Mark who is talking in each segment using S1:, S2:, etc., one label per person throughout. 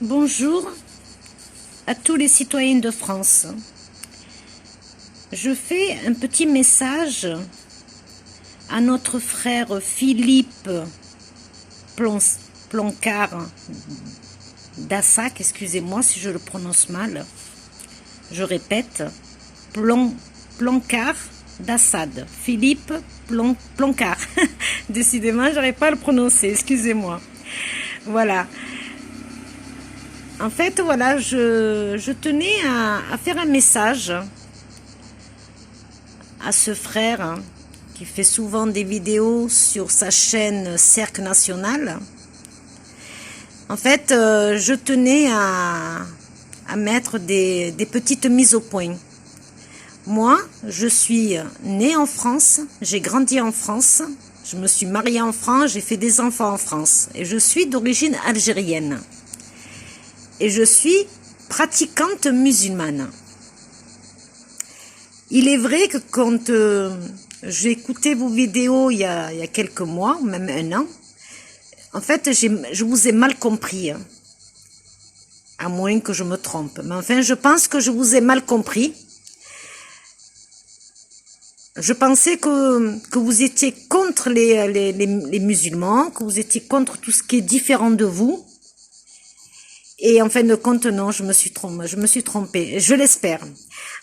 S1: Bonjour à tous les citoyens de France. Je fais un petit message à notre frère Philippe Ploncard d'Assac, excusez-moi si je le prononce mal. Je répète, Ploncard d'Assad. Philippe Ploncard. Décidément, je n'arrive pas à le prononcer, excusez-moi. Voilà. En fait, voilà, je tenais à faire un message à ce frère qui fait souvent des vidéos sur sa chaîne Cercle National. En fait, je tenais à mettre des petites mises au point. Moi, je suis née en France, j'ai grandi en France, je me suis mariée en France, j'ai fait des enfants en France et je suis d'origine algérienne. Et je suis pratiquante musulmane. Il est vrai que quand j'ai écouté vos vidéos il y a quelques mois, même un an, en fait, je vous ai mal compris. À moins que je me trompe. Mais enfin, je pense que je vous ai mal compris. Je pensais que vous étiez contre les musulmans, que vous étiez contre tout ce qui est différent de vous. Et en fin de compte, non, je me suis trompée, je l'espère.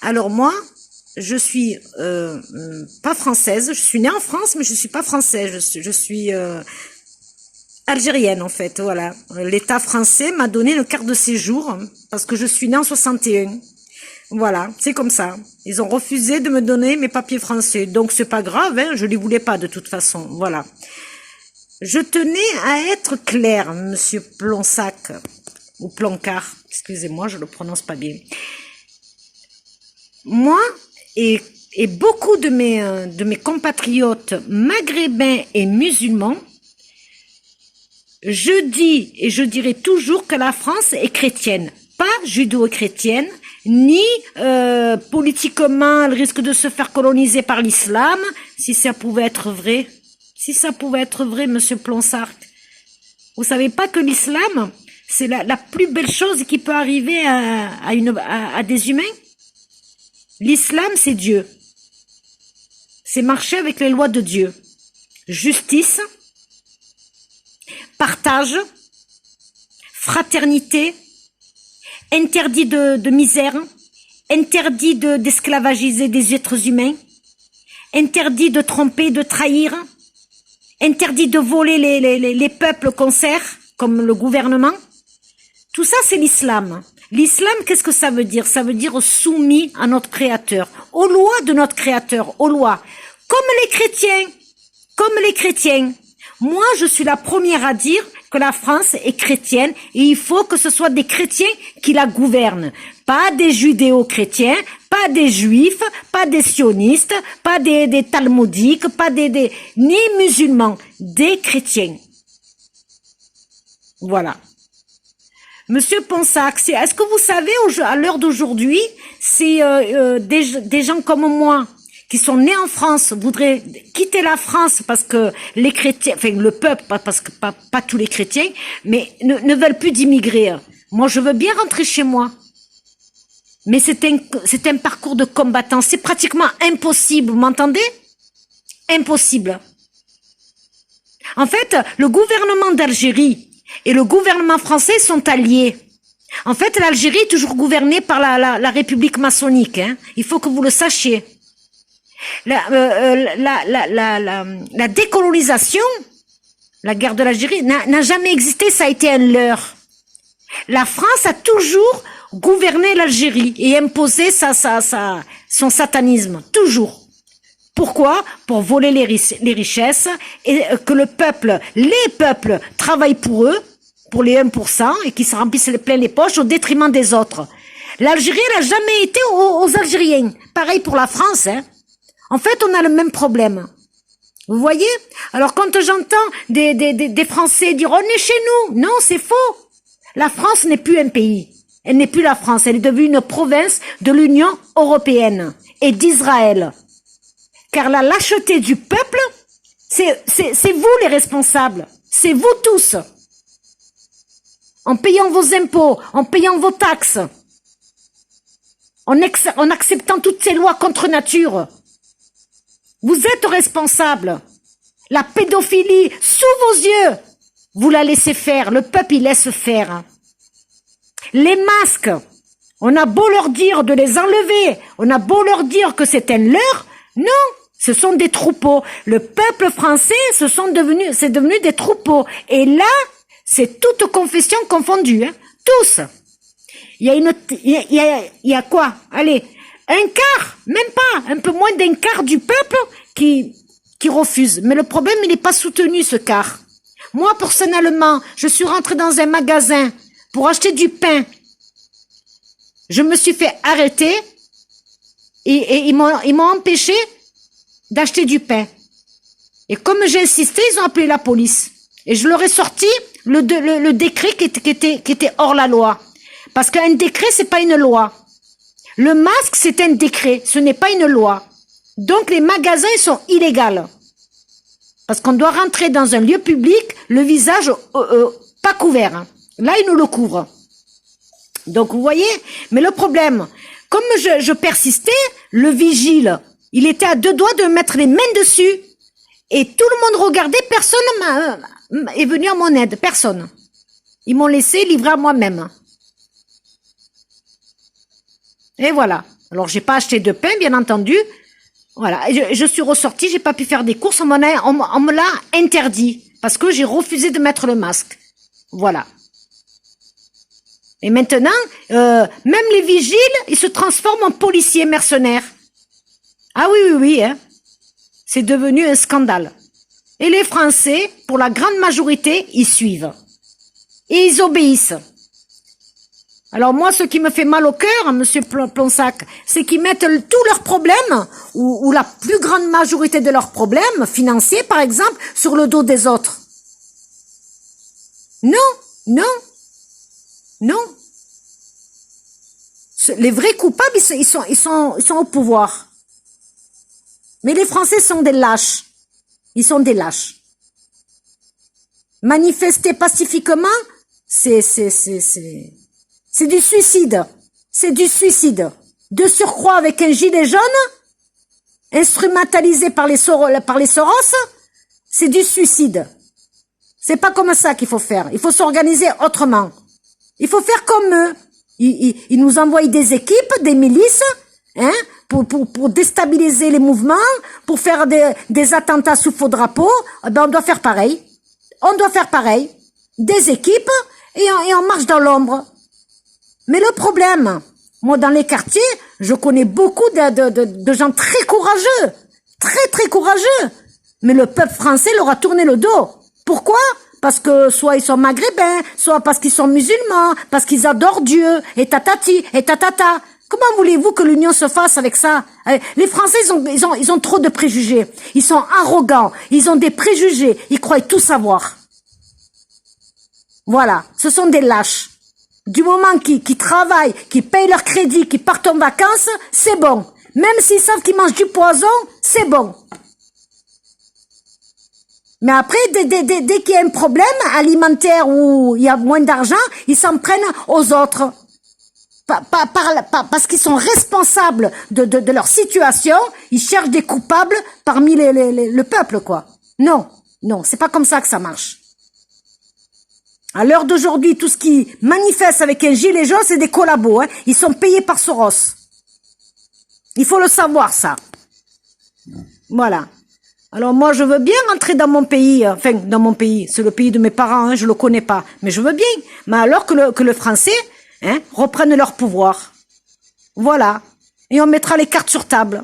S1: Alors moi, je suis pas française, je suis née en France, mais je suis pas française, je suis algérienne en fait, voilà. L'État français m'a donné une carte de séjour, parce que je suis née en 61. Voilà, c'est comme ça. Ils ont refusé de me donner mes papiers français, donc c'est pas grave, hein, je les voulais pas de toute façon, voilà. Je tenais à être claire, monsieur Plonsac, ou Ploncard, excusez-moi, je le prononce pas bien. Moi et beaucoup de mes compatriotes maghrébins et musulmans, je dis et je dirai toujours que la France est chrétienne, pas judéo-chrétienne, ni politiquement elle risque de se faire coloniser par l'islam, si ça pouvait être vrai. Si ça pouvait être vrai, monsieur Plonsart. Vous savez pas que l'islam, c'est la plus belle chose qui peut arriver à des humains? L'islam, c'est Dieu. C'est marcher avec les lois de Dieu. Justice, partage, fraternité, interdit de misère, interdit d'esclavagiser des êtres humains, interdit de tromper, de trahir, interdit de voler les peuples qu'on sert, comme le gouvernement. Tout ça, c'est l'islam. L'islam, qu'est-ce que ça veut dire? Ça veut dire soumis à notre Créateur, aux lois de notre Créateur, aux lois. Comme les chrétiens. Moi, je suis la première à dire que la France est chrétienne et il faut que ce soit des chrétiens qui la gouvernent. Pas des judéo-chrétiens, pas des juifs, pas des sionistes, pas des talmudiques, pas ni musulmans, des chrétiens. Voilà. Monsieur Ponsac, est-ce que vous savez, à l'heure d'aujourd'hui, c'est des gens comme moi, qui sont nés en France, voudraient quitter la France parce que les chrétiens, enfin le peuple, parce que pas tous les chrétiens, mais ne veulent plus d'immigrer. Moi, je veux bien rentrer chez moi. Mais c'est un parcours de combattant. C'est pratiquement impossible, vous m'entendez? Impossible. En fait, le gouvernement d'Algérie et le gouvernement français sont alliés. En fait, l'Algérie est toujours gouvernée par la République maçonnique. Hein. Il faut que vous le sachiez. La décolonisation, la guerre de l'Algérie, n'a jamais existé, ça a été un leurre. La France a toujours gouverné l'Algérie et imposé son satanisme, toujours. Pourquoi? Pour voler les richesses et que les peuples travaillent pour eux, pour les 1%, et qu'ils se remplissent plein les poches au détriment des autres. L'Algérie n'a jamais été aux Algériens. Pareil pour la France, hein. En fait, on a le même problème. Vous voyez? Alors, quand j'entends des Français dire « on est chez nous », non, c'est faux. La France n'est plus un pays. Elle n'est plus la France. Elle est devenue une province de l'Union européenne et d'Israël. Car la lâcheté du peuple, c'est vous les responsables. C'est vous tous. en payant vos impôts, en payant vos taxes, en acceptant toutes ces lois contre nature. Vous êtes responsable. La pédophilie, sous vos yeux, vous la laissez faire. Le peuple, il laisse faire. Les masques, on a beau leur dire de les enlever, on a beau leur dire que c'est un leurre, non, ce sont des troupeaux. Le peuple français, c'est devenu des troupeaux. Et là, c'est toute confession confondue, hein, tous. Il y a quoi? Allez, un quart, même pas, un peu moins d'un quart du peuple qui refuse. Mais le problème, il n'est pas soutenu, ce quart. Moi, personnellement, je suis rentrée dans un magasin pour acheter du pain. Je me suis fait arrêter et ils m'ont empêché d'acheter du pain. Et comme j'ai insisté, ils ont appelé la police. Et je leur ai sorti le décret qui était hors la loi. Parce qu'un décret, c'est pas une loi. Le masque, c'est un décret, ce n'est pas une loi. Donc les magasins, ils sont illégaux. Parce qu'on doit rentrer dans un lieu public, le visage pas couvert. Hein. Là, ils nous le couvrent. Donc vous voyez, mais le problème, comme je persistais, le vigile, il était à deux doigts de mettre les mains dessus. Et tout le monde regardait, personne est venu à mon aide, personne. Ils m'ont laissé livrer à moi-même. Et voilà. Alors j'ai pas acheté de pain, bien entendu. Voilà. Je suis ressortie, j'ai pas pu faire des courses, on me l'a interdit. Parce que j'ai refusé de mettre le masque. Voilà. Et maintenant, même les vigiles, ils se transforment en policiers mercenaires. Ah oui, hein. C'est devenu un scandale. Et les Français, pour la grande majorité, ils suivent. Et ils obéissent. Alors moi, ce qui me fait mal au cœur, monsieur Plonsac, c'est qu'ils mettent tous leurs problèmes, ou la plus grande majorité de leurs problèmes, financiers par exemple, sur le dos des autres. Non. Les vrais coupables, ils sont au pouvoir. Mais les Français sont des lâches. Ils sont des lâches. Manifester pacifiquement, c'est du suicide. C'est du suicide. De surcroît avec un gilet jaune, instrumentalisé par les Soros, c'est du suicide. C'est pas comme ça qu'il faut faire. Il faut s'organiser autrement. Il faut faire comme eux. Ils nous envoient des équipes, des milices, hein, pour déstabiliser les mouvements, pour faire des attentats sous faux drapeau. Ben, on doit faire pareil. Des équipes, et on marche dans l'ombre. Mais le problème, moi, dans les quartiers, je connais beaucoup de gens très courageux. Très courageux. Mais le peuple français leur a tourné le dos. Pourquoi? Parce que soit ils sont maghrébins, soit parce qu'ils sont musulmans, parce qu'ils adorent Dieu, et tatati, et tatata. Comment voulez-vous que l'union se fasse avec ça? Les Français, ils ont trop de préjugés. Ils sont arrogants, ils ont des préjugés, ils croient tout savoir. Voilà, ce sont des lâches. Du moment qu'ils travaillent, qu'ils payent leur crédit, qu'ils partent en vacances, c'est bon. Même s'ils savent qu'ils mangent du poison, c'est bon. Mais après, dès qu'il y a un problème alimentaire où il y a moins d'argent, ils s'en prennent aux autres. Parce qu'ils sont responsables de leur situation, ils cherchent des coupables parmi le peuple, quoi. Non, c'est pas comme ça que ça marche. À l'heure d'aujourd'hui, tout ce qui manifeste avec un gilet jaune, c'est des collabos, hein. Ils sont payés par Soros. Il faut le savoir, ça. Voilà. Alors moi, je veux bien rentrer dans mon pays, enfin, dans mon pays, c'est le pays de mes parents, hein, je le connais pas, mais je veux bien. Mais alors que le français, hein, reprenne leur pouvoir. Voilà. Et on mettra les cartes sur table.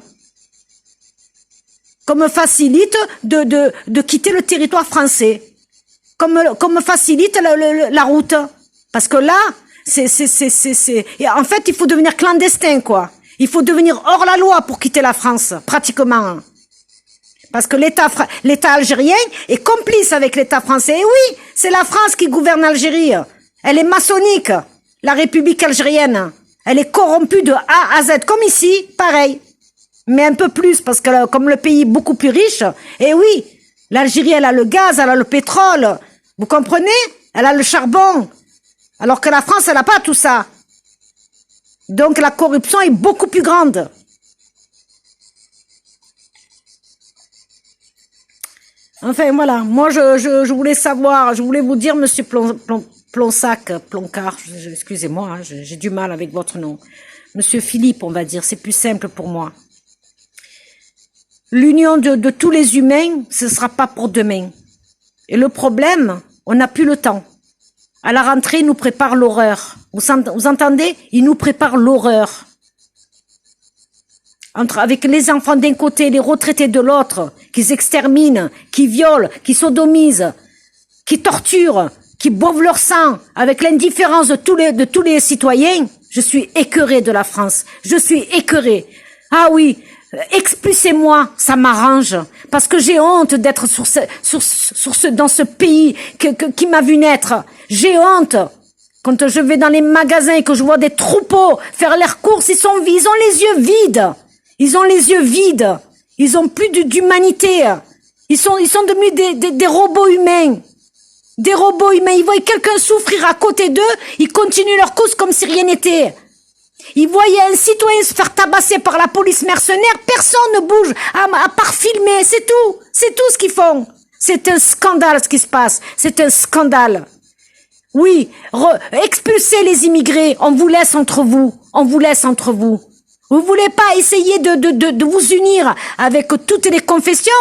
S1: Comme facilite de quitter le territoire français. Comme facilite la route. Parce que là, et en fait, il faut devenir clandestin, quoi. Il faut devenir hors la loi pour quitter la France, pratiquement. Parce que l'État algérien est complice avec l'État français. Et oui, c'est la France qui gouverne l'Algérie. Elle est maçonnique, la République algérienne. Elle est corrompue de A à Z, comme ici, pareil. Mais un peu plus, parce que comme le pays est beaucoup plus riche, et oui, l'Algérie, elle a le gaz, elle a le pétrole. Vous comprenez? Elle a le charbon. Alors que la France, elle n'a pas tout ça. Donc la corruption est beaucoup plus grande. Enfin voilà, moi je voulais savoir, je voulais vous dire, monsieur Plonsac, Ploncard, excusez-moi, hein, j'ai du mal avec votre nom. Monsieur Philippe, on va dire, c'est plus simple pour moi. L'union de tous les humains, ce ne sera pas pour demain. Et le problème, on n'a plus le temps. À la rentrée, ils nous préparent l'horreur. Vous entendez? Ils nous préparent l'horreur. Avec les enfants d'un côté, les retraités de l'autre, qu'ils exterminent, qui violent, qui sodomisent, qui torturent, qui boivent leur sang, avec l'indifférence de tous les citoyens, je suis écœurée de la France. Je suis écœurée. Ah oui, expulsez-moi, ça m'arrange, parce que j'ai honte d'être dans ce pays qui m'a vu naître. J'ai honte. Quand je vais dans les magasins et que je vois des troupeaux faire leurs courses, ils ont les yeux vides. Ils ont les yeux vides. Ils ont plus d'humanité. Ils sont devenus des robots humains. Des robots humains. Ils voient quelqu'un souffrir à côté d'eux. Ils continuent leur course comme si rien n'était. Ils voyaient un citoyen se faire tabasser par la police mercenaire. Personne ne bouge à part filmer. C'est tout. C'est tout ce qu'ils font. C'est un scandale ce qui se passe. C'est un scandale. Oui, expulsez les immigrés. On vous laisse entre vous. On vous laisse entre vous. Vous voulez pas essayer de vous unir avec toutes les confessions?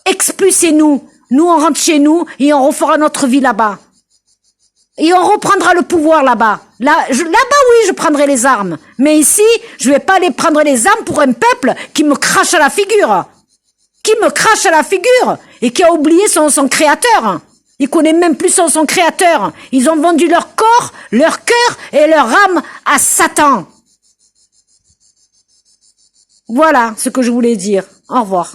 S1: Expulsez-nous. Nous, on rentre chez nous et on refera notre vie là-bas. Et on reprendra le pouvoir là-bas. Là-bas, oui, je prendrai les armes. Mais ici, je vais pas aller prendre les armes pour un peuple qui me crache à la figure. Qui me crache à la figure et qui a oublié son créateur. Il connaît même plus son créateur. Ils ont vendu leur corps, leur cœur et leur âme à Satan. Voilà ce que je voulais dire. Au revoir.